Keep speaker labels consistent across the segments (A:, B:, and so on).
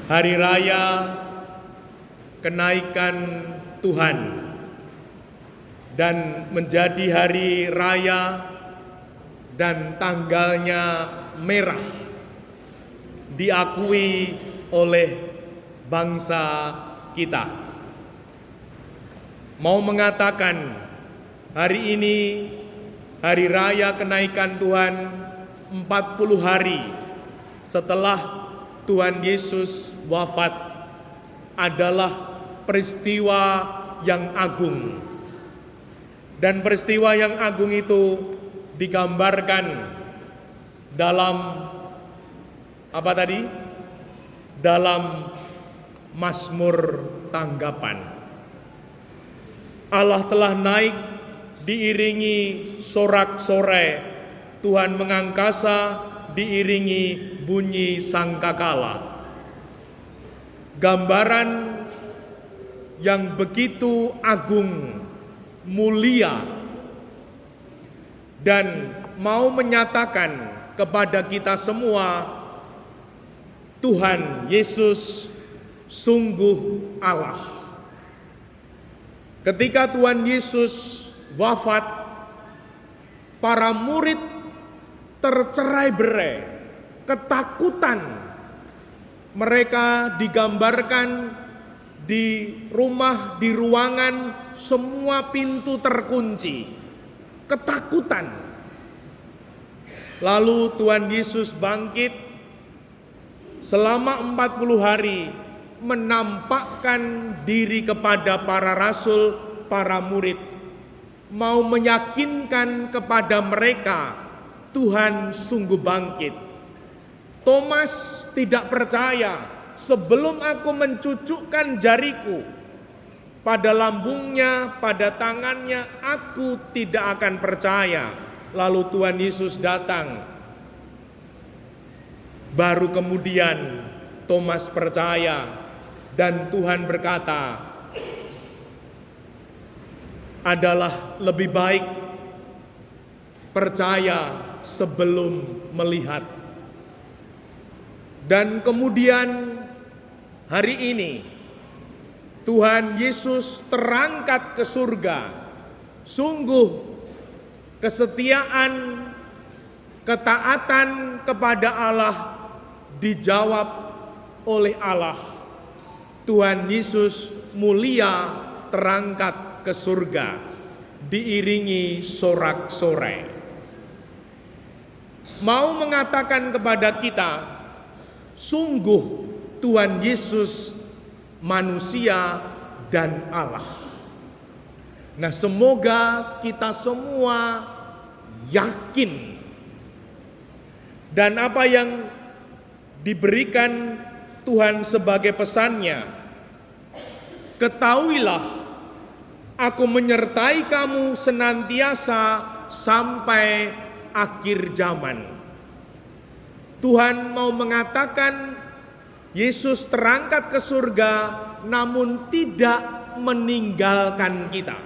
A: Hari Raya Kenaikan Tuhan dan menjadi hari raya dan tanggalnya merah diakui oleh bangsa kita. Mau mengatakan hari ini hari raya kenaikan Tuhan 40 hari setelah Tuhan Yesus wafat adalah peristiwa yang agung. Dan peristiwa yang agung itu digambarkan dalam apa tadi? Dalam Mazmur tanggapan. Allah telah naik diiringi sorak-sorai, Tuhan mengangkasa diiringi bunyi sangkakala. Gambaran yang begitu agung, mulia, dan mau menyatakan kepada kita semua, Tuhan Yesus sungguh Allah. Ketika Tuhan Yesus wafat, para murid tercerai-berai, ketakutan. Mereka digambarkan di rumah, di ruangan, semua pintu terkunci. Ketakutan. Lalu Tuhan Yesus bangkit selama 40 hari menampakkan diri kepada para rasul, para murid. Mau meyakinkan kepada mereka Tuhan sungguh bangkit. Thomas tidak percaya. Sebelum aku mencucukkan jariku pada lambungnya, pada tangannya, aku tidak akan percaya. Lalu Tuhan Yesus datang. Baru kemudian Thomas percaya dan Tuhan berkata, adalah lebih baik percaya sebelum melihat. Dan kemudian hari ini Tuhan Yesus terangkat ke surga. Sungguh kesetiaan, ketaatan kepada Allah dijawab oleh Allah. Tuhan Yesus mulia terangkat ke surga diiringi sorak-sorai. Mau mengatakan kepada kita, sungguh Tuhan Yesus manusia dan Allah. Nah, semoga kita semua yakin dan apa yang diberikan Tuhan sebagai pesannya. Ketahuilah, aku menyertai kamu senantiasa sampai akhir zaman. Tuhan mau mengatakan Yesus terangkat ke surga namun tidak meninggalkan kita.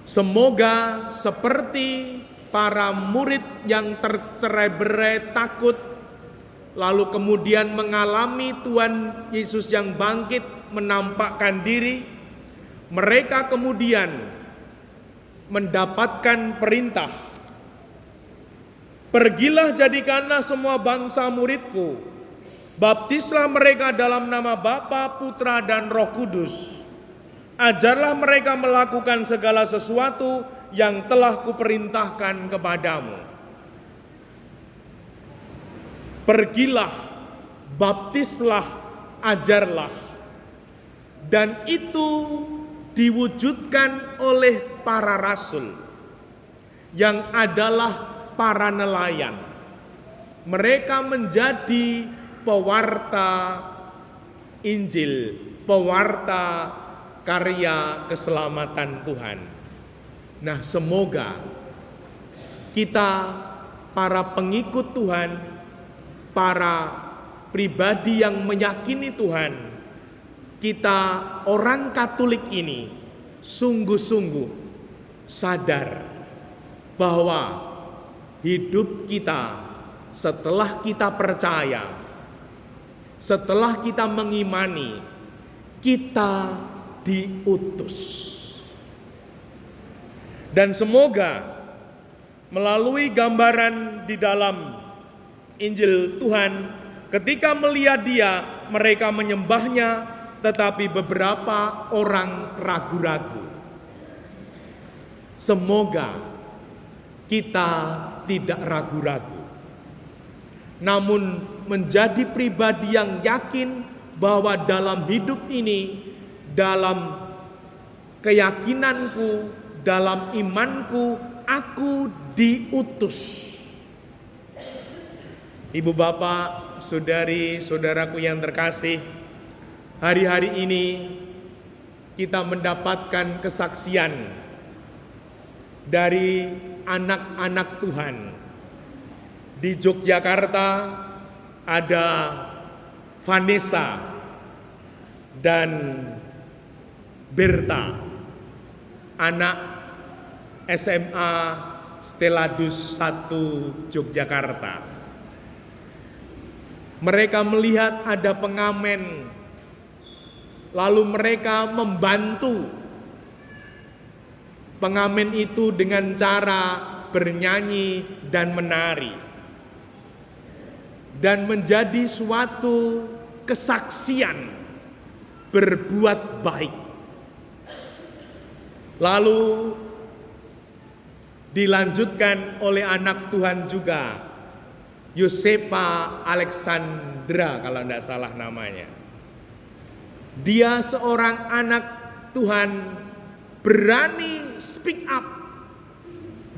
A: Semoga seperti para murid yang tercerai-berai takut lalu kemudian mengalami Tuhan Yesus yang bangkit menampakkan diri, mereka kemudian mendapatkan perintah, pergilah jadikanlah semua bangsa muridku, baptislah mereka dalam nama Bapa, Putra, dan Roh Kudus. Ajarlah mereka melakukan segala sesuatu yang telah kuperintahkan kepadamu. Pergilah, baptislah, ajarlah. Dan itu diwujudkan oleh para rasul yang adalah para nelayan. Mereka menjadi pewarta Injil, pewarta karya keselamatan Tuhan. Nah, semoga kita para pengikut Tuhan, para pribadi yang meyakini Tuhan, kita orang Katolik ini sungguh-sungguh sadar bahwa hidup kita setelah kita percaya setelah kita mengimani, kita diutus. Dan semoga melalui gambaran di dalam Injil Tuhan, ketika melihat Dia, mereka menyembahnya, tetapi beberapa orang ragu-ragu. Semoga kita tidak ragu-ragu, namun menjadi pribadi yang yakin bahwa dalam hidup ini, dalam keyakinanku, dalam imanku, aku diutus. Ibu bapak, saudari, saudaraku yang terkasih, hari-hari ini kita mendapatkan kesaksian dari anak-anak Tuhan. Di Yogyakarta ada Vanessa dan Berta, anak SMA Steladus 1 Yogyakarta. Mereka melihat ada pengamen, lalu mereka membantu pengamen itu dengan cara bernyanyi dan menari, dan menjadi suatu kesaksian berbuat baik. Lalu dilanjutkan oleh anak Tuhan juga, Yosepa Alexandra kalau tidak salah namanya. Dia seorang anak Tuhan berani speak up,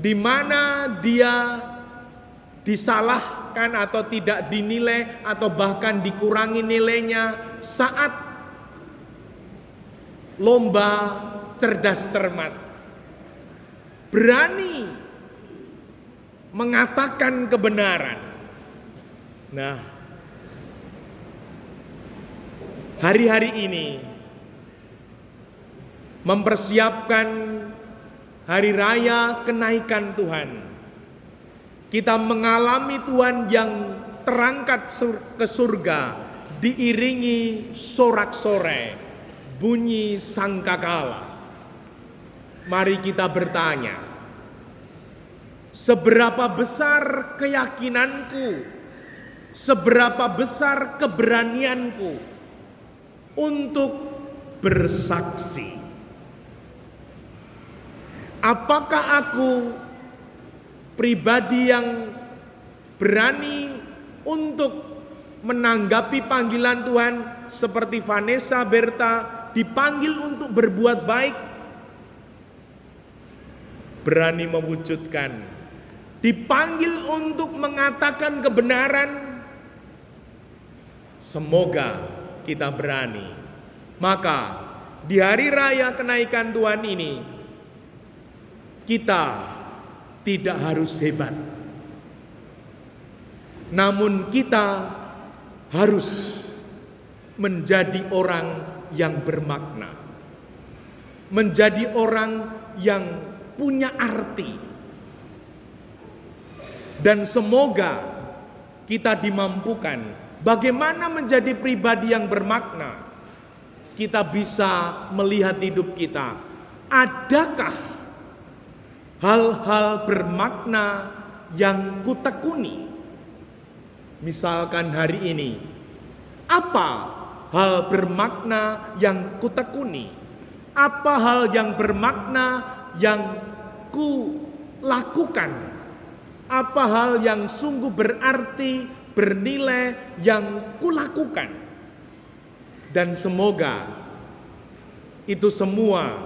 A: di mana dia disalahkan atau tidak dinilai atau bahkan dikurangi nilainya saat lomba cerdas cermat. Berani mengatakan kebenaran. Nah, hari-hari ini mempersiapkan hari raya kenaikan Tuhan. Kita mengalami Tuhan yang terangkat ke surga, diiringi sorak-sorai, bunyi sangkakala. Mari kita bertanya, seberapa besar keyakinanku, seberapa besar keberanianku untuk bersaksi? Apakah aku pribadi yang berani untuk menanggapi panggilan Tuhan seperti Vanessa Berta dipanggil untuk berbuat baik, berani mewujudkan, dipanggil untuk mengatakan kebenaran? Semoga kita berani. Maka di hari raya kenaikan Tuhan ini, kita tidak harus hebat, namun kita harus menjadi orang yang bermakna, menjadi orang yang punya arti. Dan semoga kita dimampukan bagaimana menjadi pribadi yang bermakna. Kita bisa melihat hidup kita, adakah hal-hal bermakna yang kutekuni? Misalkan hari ini, apa hal bermakna yang kutekuni? Apa hal yang bermakna yang kulakukan? Apa hal yang sungguh berarti, bernilai yang kulakukan? Dan semoga itu semua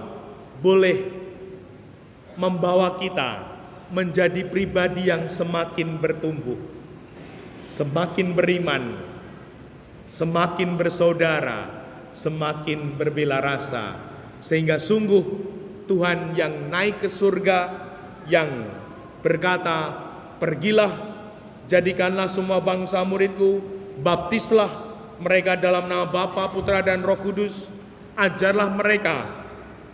A: boleh membawa kita menjadi pribadi yang semakin bertumbuh, semakin beriman, semakin bersaudara, semakin berbela rasa, sehingga sungguh Tuhan yang naik ke surga, yang berkata, "Pergilah, jadikanlah semua bangsa muridku, baptislah mereka dalam nama Bapa, Putra, dan Roh Kudus, ajarlah mereka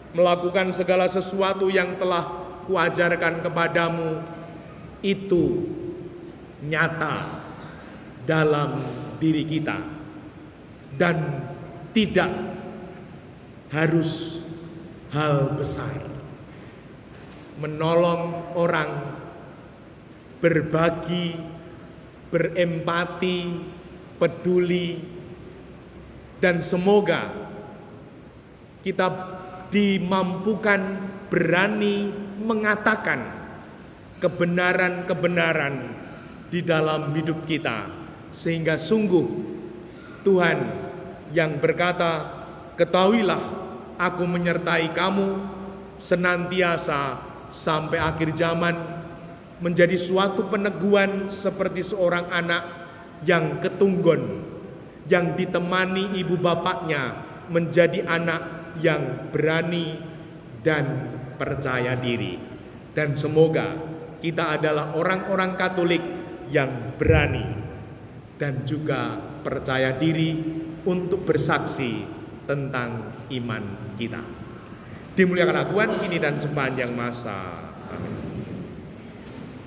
A: melakukan segala sesuatu yang telah kuajarkan kepadamu." Itu nyata dalam diri kita. dan tidak harus hal besar. Menolong orang, berbagi, berempati, peduli, dan semoga kita dimampukan berani mengatakan kebenaran-kebenaran di dalam hidup kita, sehingga sungguh Tuhan yang berkata, "Ketahuilah, aku menyertai kamu senantiasa sampai akhir zaman," menjadi suatu peneguhan seperti seorang anak yang ketunggon, yang ditemani ibu bapaknya, menjadi anak yang berani dan percaya diri. Dan semoga kita adalah orang-orang Katolik yang berani dan juga percaya diri untuk bersaksi tentang iman kita. Dimuliakanlah Tuhan kini dan sepanjang masa.